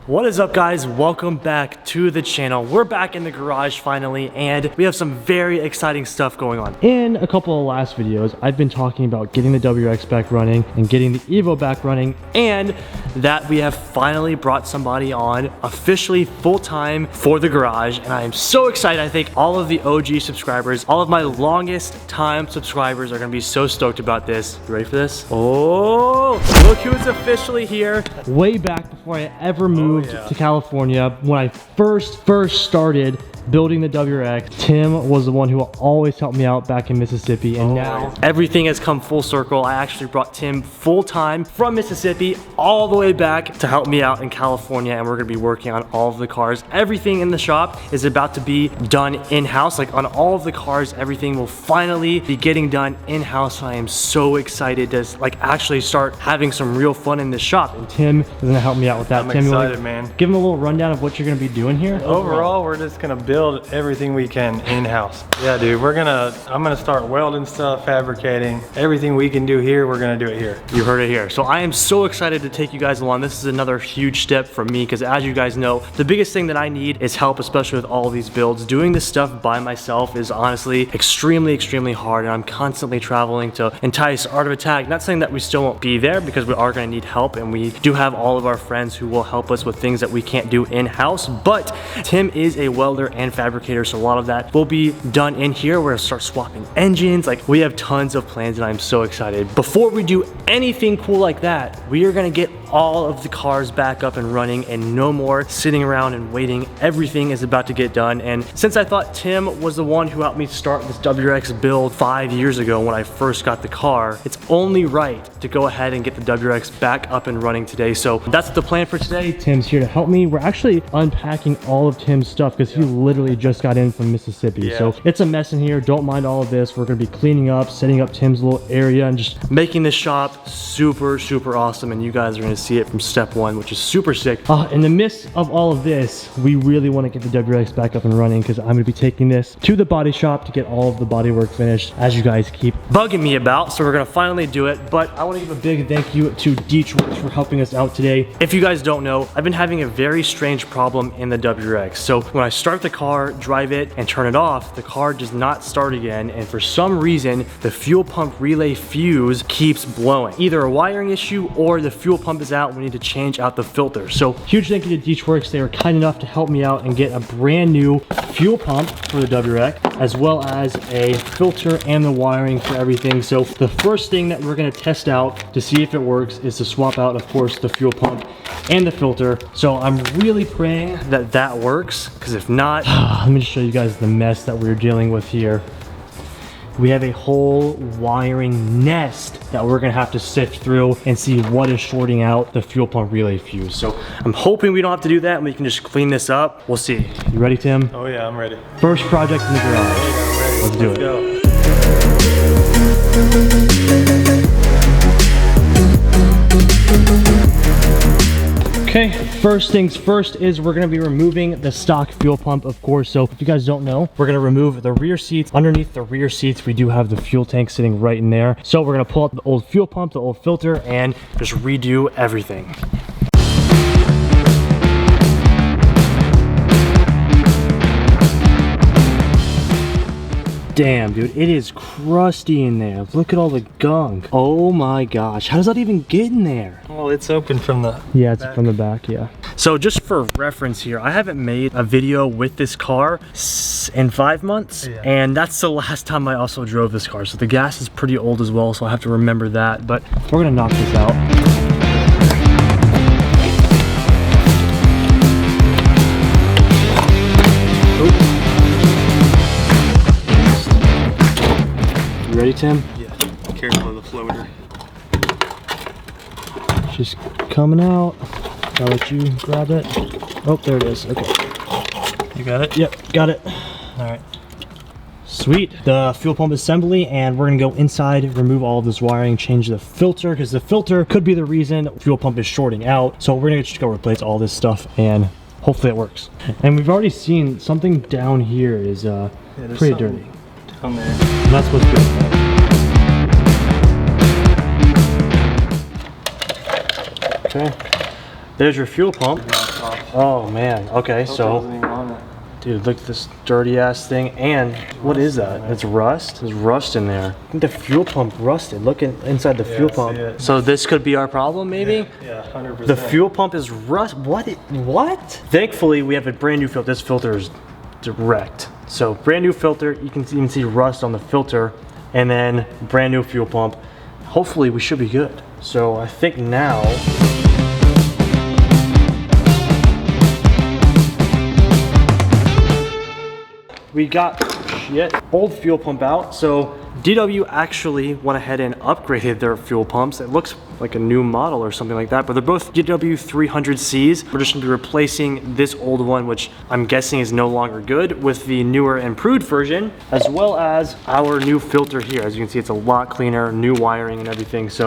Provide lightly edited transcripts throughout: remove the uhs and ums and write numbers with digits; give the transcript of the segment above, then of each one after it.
What is up, guys? Welcome back to the channel. We're back in the garage finally, and we have some very exciting stuff going on. In a couple of last videos, I've been talking about getting the WRX back running and getting the Evo back running, and that we have finally brought somebody on officially full-time for the garage, and I am so excited. I think all of the OG subscribers, all of my longest time subscribers are gonna be so stoked about this. You ready for this? Oh, look who's officially here. Way back before I ever moved to California, when I first started building the WRX, Tim was the one who always helped me out back in Mississippi, and now everything has come full circle. I actually brought Tim full-time from Mississippi all the way back to help me out in California, and we're gonna be working on all of the cars. Everything in the shop is about to be done in-house. Like on all of the cars, everything will finally be getting done in-house. I am so excited to like actually start having some real fun in this shop, and Tim is gonna help me out with that. I'm Tim, excited, man. Give him a little rundown of what you're gonna be doing here. Overall, we're just gonna build everything we can in-house. Yeah, dude, I'm gonna start welding stuff, fabricating. Everything we can do here, we're gonna do it here. You heard it here. So I am so excited to take you guys along. This is another huge step for me, because as you guys know, the biggest thing that I need is help, especially with all these builds. Doing this stuff by myself is honestly extremely hard, and I'm constantly traveling to entice Art of Attack. Not saying that we still won't be there, because we are gonna need help, and we do have all of our friends who will help us with things that we can't do in-house, but Tim is a welder and fabricator, so a lot of that will be done in here. We're gonna start swapping engines. Like, we have tons of plans, and I'm so excited. Before we do anything cool like that, we are gonna get all of the cars back up and running, and no more sitting around and waiting. Everything is about to get done, and since I thought Tim was the one who helped me start this WRX build 5 years ago when I first got the car, it's only right to go ahead and get the WRX back up and running today. So that's the plan for today. Tim's here to help me. We're actually unpacking all of Tim's stuff because he literally just got in from Mississippi. So it's a mess in here. Don't mind all of this. We're gonna be cleaning up, setting up Tim's little area, and just making this shop super awesome, and you guys are gonna see it from step one, which is super sick. In the midst of all of this, we really want to get the WRX back up and running, because I'm going to be taking this to the body shop to get all of the body work finished, as you guys keep bugging me about. So we're going to finally do it, but I want to give a big thank you to Detroit for helping us out today. If you guys don't know, I've been having a very strange problem in the WRX. So when I start the car, drive it, and turn it off, the car does not start again, and for some reason, the fuel pump relay fuse keeps blowing. Either a wiring issue or the fuel pump is out. We need to change out the filter. So huge thank you to Detroit. They were kind enough to help me out and get a brand new fuel pump for the WRX, as well as a filter and the wiring for everything. So the first thing that we're going to test out to see if it works is to swap out, of course, the fuel pump and the filter. So I'm really praying that that works, because if not, let me just show you guys the mess that we're dealing with here. We have a whole wiring nest that we're gonna have to sift through and see what is shorting out the fuel pump relay fuse. So I'm hoping we don't have to do that and we can just clean this up. We'll see. You ready, Tim? Oh yeah, I'm ready. First project in the garage. Ready. Let's do it. Go. Okay, first things first is we're gonna be removing the stock fuel pump, of course. So if you guys don't know, we're gonna remove the rear seats. Underneath the rear seats, we do have the fuel tank sitting right in there. So we're gonna pull out the old fuel pump, the old filter, and just redo everything. Damn, dude, it is crusty in there. Look at all the gunk. Oh my gosh, how does that even get in there? Well, it's open from the back. From the back, yeah. So just for reference here, I haven't made a video with this car in 5 months, and that's the last time I also drove this car. So the gas is pretty old as well, so I have to remember that, but we're gonna knock this out. Ready, Tim? Yeah. Careful of the floater. Just coming out. I'll let you grab it. Oh, there it is. Okay. You got it? Yep, got it. All right. Sweet. The fuel pump assembly, and we're gonna go inside, remove all of this wiring, change the filter, because the filter could be the reason fuel pump is shorting out. So we're gonna just go replace all this stuff, and hopefully it works. And we've already seen something down here is pretty dirty. Down there. And that's what's good. Okay, there's your fuel pump. Oh man, okay, Filter so, wasn't even on it. dude, look at this dirty ass thing. And what is that? It's rust? There's rust in there. I think the fuel pump rusted. Look inside the fuel pump. So this could be our problem, maybe? Yeah, 100%. The fuel pump is rust. What? What? Thankfully, we have a brand new filter. This filter is wrecked. So brand new filter. You can even see rust on the filter, and then brand new fuel pump. Hopefully, we should be good. So I think now. We got old fuel pump out. So DW actually went ahead and upgraded their fuel pumps. It looks like a new model or something like that, but they're both DW300Cs. We're just gonna be replacing this old one, which I'm guessing is no longer good, with the newer improved version, as well as our new filter here. As you can see, it's a lot cleaner, new wiring and everything, so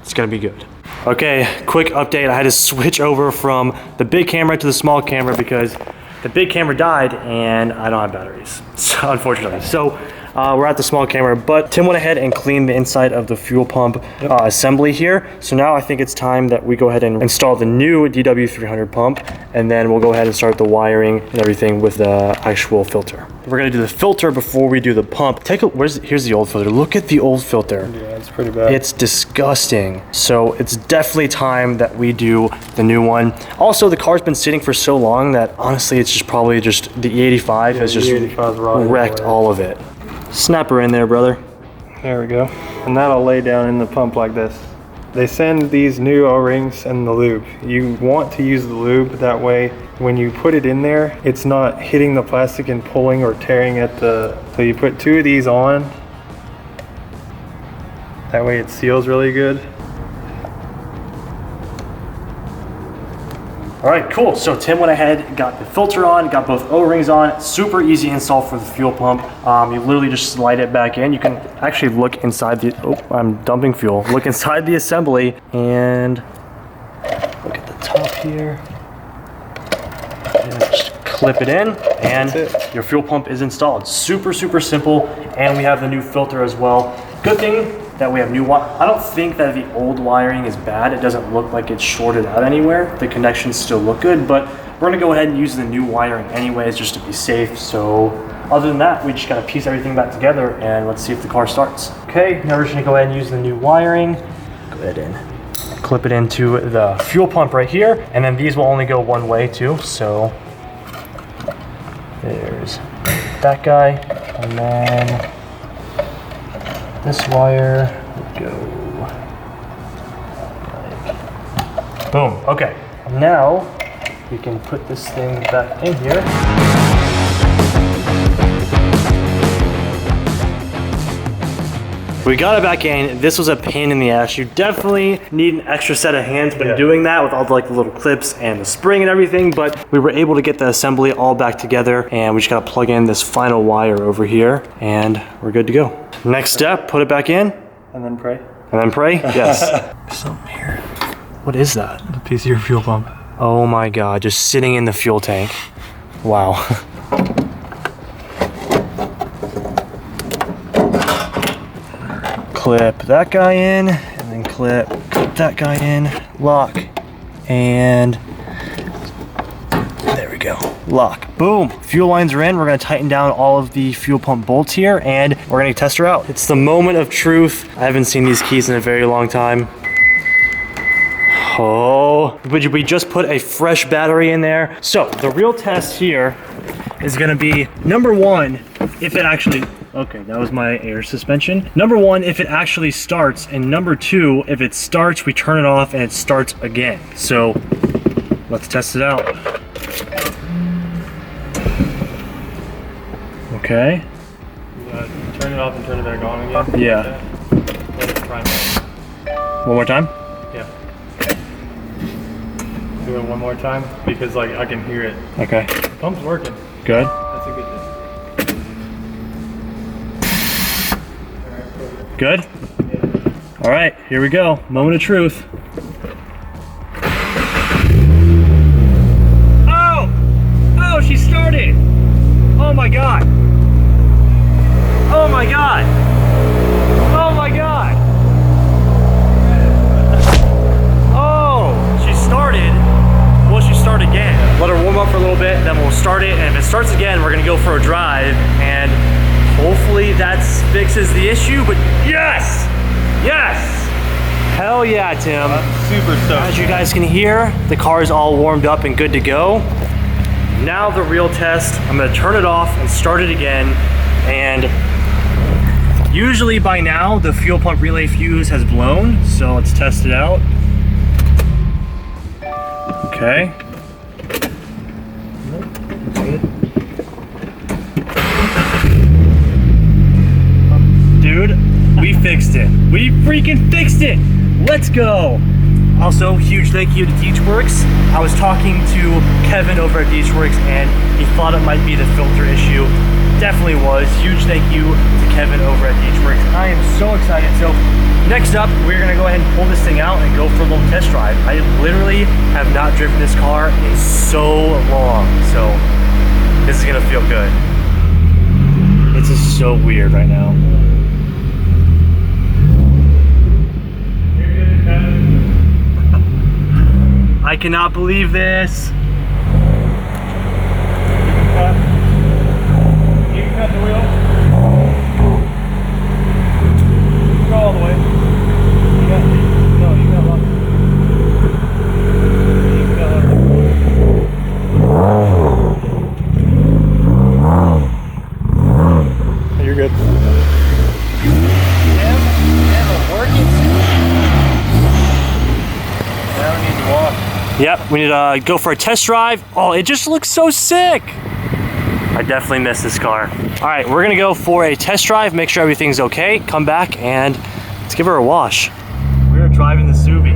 it's gonna be good. Okay, quick update. I had to switch over from the big camera to the small camera because the big camera died and I don't have batteries, so, unfortunately. So we're at the small camera, but Tim went ahead and cleaned the inside of the fuel pump assembly here. So now I think it's time that we go ahead and install the new DW300 pump, and then we'll go ahead and start the wiring and everything with the actual filter. We're gonna do the filter before we do the pump. Here's the old filter. Look at the old filter. Yeah, it's pretty bad. It's disgusting. So it's definitely time that we do the new one. Also, the car's been sitting for so long that honestly, it's just probably just the E85 has just wrecked all of it. Snap her in there, brother. There we go. And that'll lay down in the pump like this. They send these new O-rings and the lube. You want to use the lube, that way when you put it in there, it's not hitting the plastic and pulling or tearing at the, so you put 2 of these on. That way it seals really good. All right, cool. So Tim went ahead, got the filter on, got both O-rings on. Super easy install for the fuel pump. You literally just slide it back in. You can actually look inside the, oh, I'm dumping fuel. Look inside the assembly and look at the top here. And just clip it in and your fuel pump is installed. Super, super simple. And we have the new filter as well. Good thing that we have new wire. I don't think that the old wiring is bad. It doesn't look like it's shorted out anywhere. The connections still look good, but we're gonna go ahead and use the new wiring anyways, just to be safe. So other than that, we just gotta piece everything back together and let's see if the car starts. Okay, now we're just gonna go ahead and use the new wiring. Go ahead and clip it into the fuel pump right here. And then these will only go one way too. So there's that guy. And then this wire would go like, boom. Okay, now we can put this thing back in here. We got it back in. This was a pain in the ass. You definitely need an extra set of hands when doing that with all the, like, the little clips and the spring and everything, but we were able to get the assembly all back together, and we just gotta plug in this final wire over here and we're good to go. Next step, put it back in. And then pray. And then pray? Yes. Something here. What is that? A piece of your fuel pump. Oh my God, just sitting in the fuel tank. Wow. Clip that guy in, and then clip that guy in, lock, and there we go, lock, boom. Fuel lines are in. We're gonna tighten down all of the fuel pump bolts here, and we're gonna test her out. It's the moment of truth. I haven't seen these keys in a very long time. Oh, we just put a fresh battery in there. So the real test here is gonna be, number one, if it actually, okay, that was my air suspension. Number one, if it actually starts, and number two, if it starts, we turn it off and it starts again. So let's test it out. Okay. Turn it off and turn it back on again. Yeah. Let it prime up. One more time? Yeah. Do it one more time because like I can hear it. Okay. The pump's working. Good. That's a good thing. Good? Yeah. All right, here we go. Moment of truth. Oh! Oh, she started! Oh my God! Oh my God! Oh my God! Oh, she started. Will she start again? start it, and if it starts again, we're gonna go for a drive, and hopefully that fixes the issue, but yes! Yes! Hell yeah, Tim. Super stoked. As you guys can hear, the car is all warmed up and good to go. Now the real test, I'm gonna turn it off and start it again, and usually by now the fuel pump relay fuse has blown, so let's test it out. Okay. Dude, we fixed it. We freaking fixed it. Let's go. Also, huge thank you to DeechWorks. I was talking to Kevin over at DeechWorks and he thought it might be the filter issue. Definitely was. Huge thank you to Kevin over at DeechWorks. I am so excited. So next up, we're gonna go ahead and pull this thing out and go for a little test drive. I literally have not driven this car in so long. So this is gonna feel good. This is so weird right now. I cannot believe this. You can cut the wheel. Go all the way. You got luck. You got luck. You're good. Now we need to walk. Yep, we need to go for a test drive. Oh, it just looks so sick. I definitely miss this car. All right, we're gonna go for a test drive, make sure everything's okay, come back and let's give her a wash. We're driving the Subi.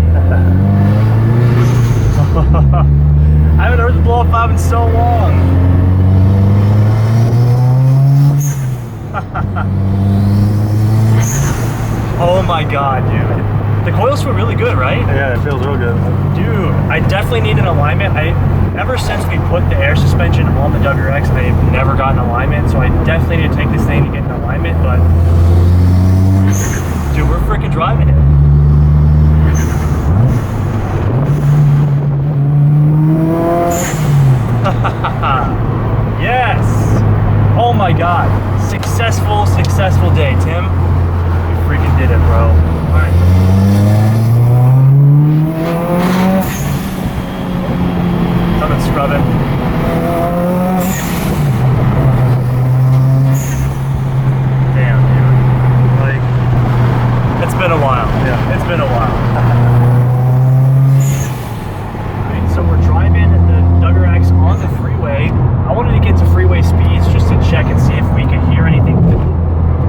I haven't heard the blow-off valve in so long. Oh my God, dude. The coils feel really good, right? Yeah, it feels real good. Dude, I definitely need an alignment. Ever since we put the air suspension on the WRX, I've never gotten alignment, so I definitely need to take this thing to get an alignment, but dude, we're freaking driving it. Yes! Oh my God. Successful day, Tim. We freaking did it, bro. All right. Something scrubbing. Damn, dude. Like, it's been a while. Yeah. It's been a while. Alright, so we're driving the WRX on the freeway. I wanted to get to freeway speeds just to check and see if we could hear anything.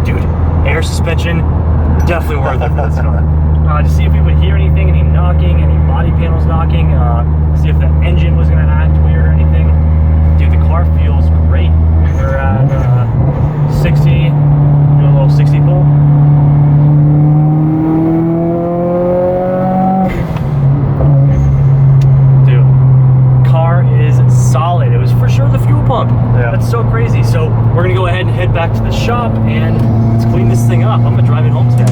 Dude, air suspension, definitely worth it for this car. To see if we would hear anything, any knocking, any body panels knocking, see if the engine was gonna act weird or anything. Dude, the car feels great. We're at 60, doing a little 60 pull. Dude, car is solid. It was for sure the fuel pump. Yeah. That's so crazy. So we're gonna go ahead and head back to the shop and let's clean this thing up. I'm gonna drive it home today.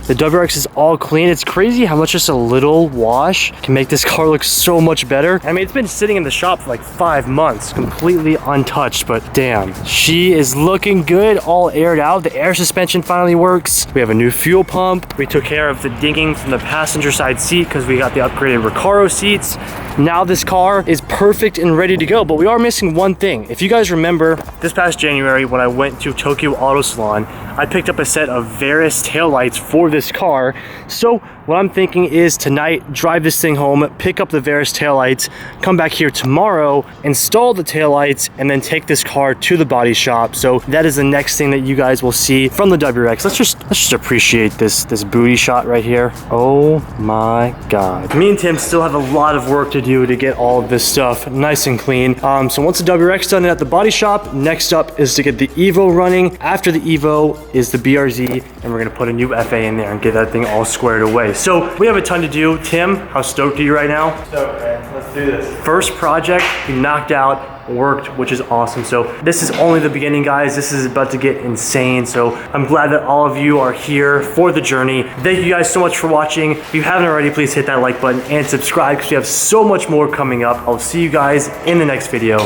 The WRX is all clean. It's crazy how much just a little wash can make this car look so much better. I mean, it's been sitting in the shop for like 5 months, completely untouched, but damn, she is looking good, all aired out. The air suspension finally works. We have a new fuel pump. We took care of the dinging from the passenger side seat because we got the upgraded Recaro seats. Now this car is perfect and ready to go, but we are missing one thing. If you guys remember, this past January when I went to Tokyo Auto Salon, I picked up a set of Veris taillights for this car. So what I'm thinking is tonight, drive this thing home, pick up the Veris taillights, come back here tomorrow, install the taillights, and then take this car to the body shop. So that is the next thing that you guys will see from the WRX. Let's just appreciate this booty shot right here. Oh my God. Me and Tim still have a lot of work to do to get all of this stuff nice and clean. So once the WRX done at the body shop, next up is to get the Evo running. After the Evo is the BRZ, and we're gonna put a new FA in there and get that thing all squared away. So we have a ton to do. Tim, how stoked are you right now? Stoked, man. Let's Let's do this. First project, we knocked out, worked, which is awesome. So this is only the beginning, guys. This is about to get insane. So I'm glad that all of you are here for the journey. Thank you guys so much for watching. If you haven't already, please hit that like button and subscribe because we have so much more coming up. I'll see you guys in the next video.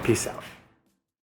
Peace out.